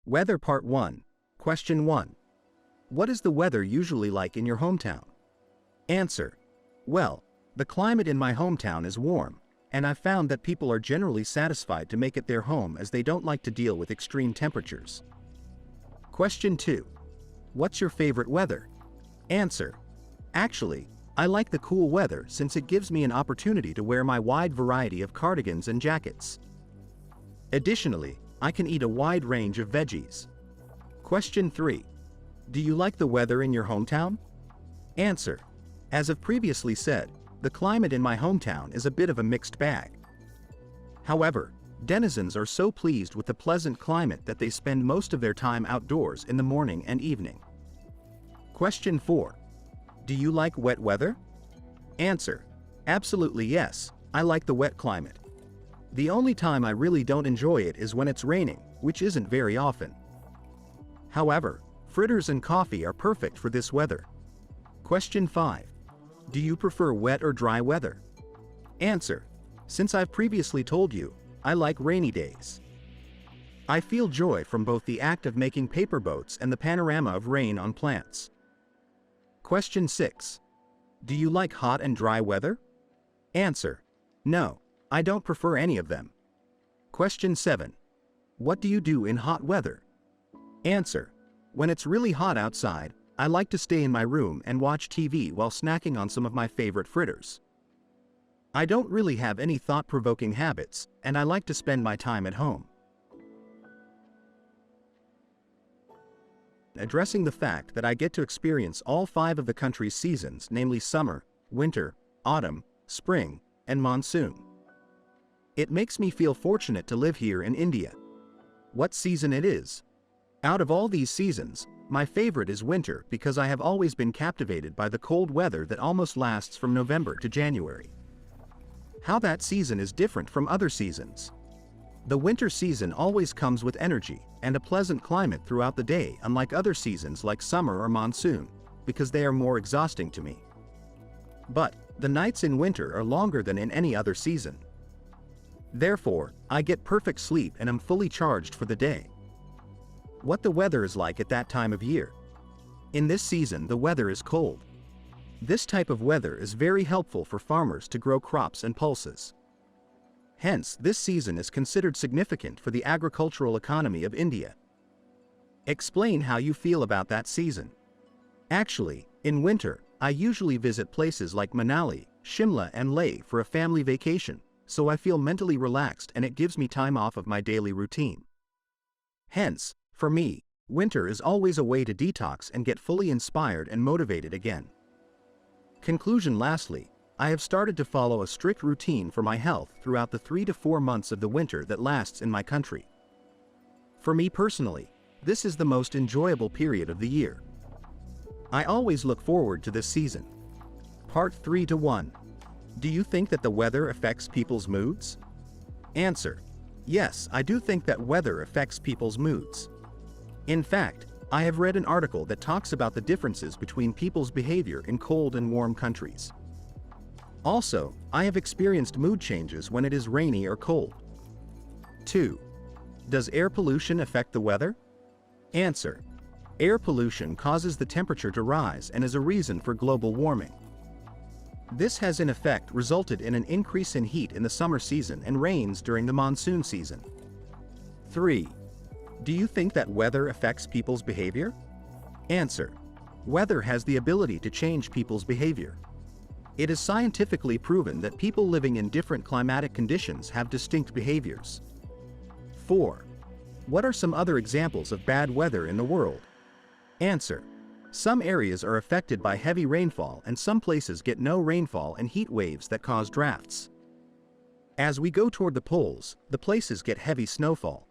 Weather Part 1. Question 1. What is the weather usually like in your hometown? Answer. Well, the climate in my hometown is warm, and I've found that people are generally satisfied to make it their home as they don't like to deal with extreme temperatures. Question 2. What's your favorite weather? Answer. Actually, I like the cool weather since it gives me an opportunity to wear my wide variety of cardigans and jackets. Additionally, I can eat a wide range of veggies. Question 3. Do you like the weather in your hometown? Answer. As I've previously said, the climate in my hometown is a bit of a mixed bag. However, denizens are so pleased with the pleasant climate that they spend most of their time outdoors in the morning and evening. Question 4. Do you like wet weather? Answer. Absolutely yes, I like the wet climate. The only time I really don't enjoy it is when it's raining, which isn't very often. However, fritters and coffee are perfect for this weather. Question 5. Do you prefer wet or dry weather? Answer. Since I've previously told you, I like rainy days. I feel joy from both the act of making paper boats and the panorama of rain on plants. Question 6. Do you like hot and dry weather? Answer. No, I don't prefer any of them. Question 7. What do you do in hot weather? Answer. When it's really hot outside, I like to stay in my room and watch TV while snacking on some of my favorite fritters. I don't really have any thought-provoking habits, and I like to spend my time at home. Addressing the fact that I get to experience all 5 of the country's seasons, namely summer, winter, autumn, spring, and monsoon. It makes me feel fortunate to live here in India. What season it is? Out of all these seasons, my favorite is winter because I have always been captivated by the cold weather that almost lasts from November to January. How that season is different from other seasons. The winter season always comes with energy and a pleasant climate throughout the day, unlike other seasons like summer or monsoon, because they are more exhausting to me. But the nights in winter are longer than in any other season. Therefore, I get perfect sleep and am fully charged for the day. What the weather is like at that time of year? In this season, the weather is cold. This type of weather is very helpful for farmers to grow crops and pulses. Hence, this season is considered significant for the agricultural economy of India. Explain how you feel about that season. Actually, in winter, I usually visit places like Manali, Shimla and Leh for a family vacation, so I feel mentally relaxed and it gives me time off of my daily routine. Hence, for me, winter is always a way to detox and get fully inspired and motivated again. Conclusion. Lastly, I have started to follow a strict routine for my health throughout the 3 to 4 months of the winter that lasts in my country. For me personally, this is the most enjoyable period of the year. I always look forward to this season. Part 3 to 1. Do you think that the weather affects people's moods? Answer. Yes, I do think that weather affects people's moods. In fact, I have read an article that talks about the differences between people's behavior in cold and warm countries. Also, I have experienced mood changes when it is rainy or cold. 2. Does air pollution affect the weather? Answer. Air pollution causes the temperature to rise and is a reason for global warming. This has in effect resulted in an increase in heat in the summer season and rains during the monsoon season. 3. Do you think that weather affects people's behavior? Answer. Weather has the ability to change people's behavior. It is scientifically proven that people living in different climatic conditions have distinct behaviors. 4. What are some other examples of bad weather in the world? Answer. Some areas are affected by heavy rainfall and some places get no rainfall and heat waves that cause droughts. As we go toward the poles, the places get heavy snowfall.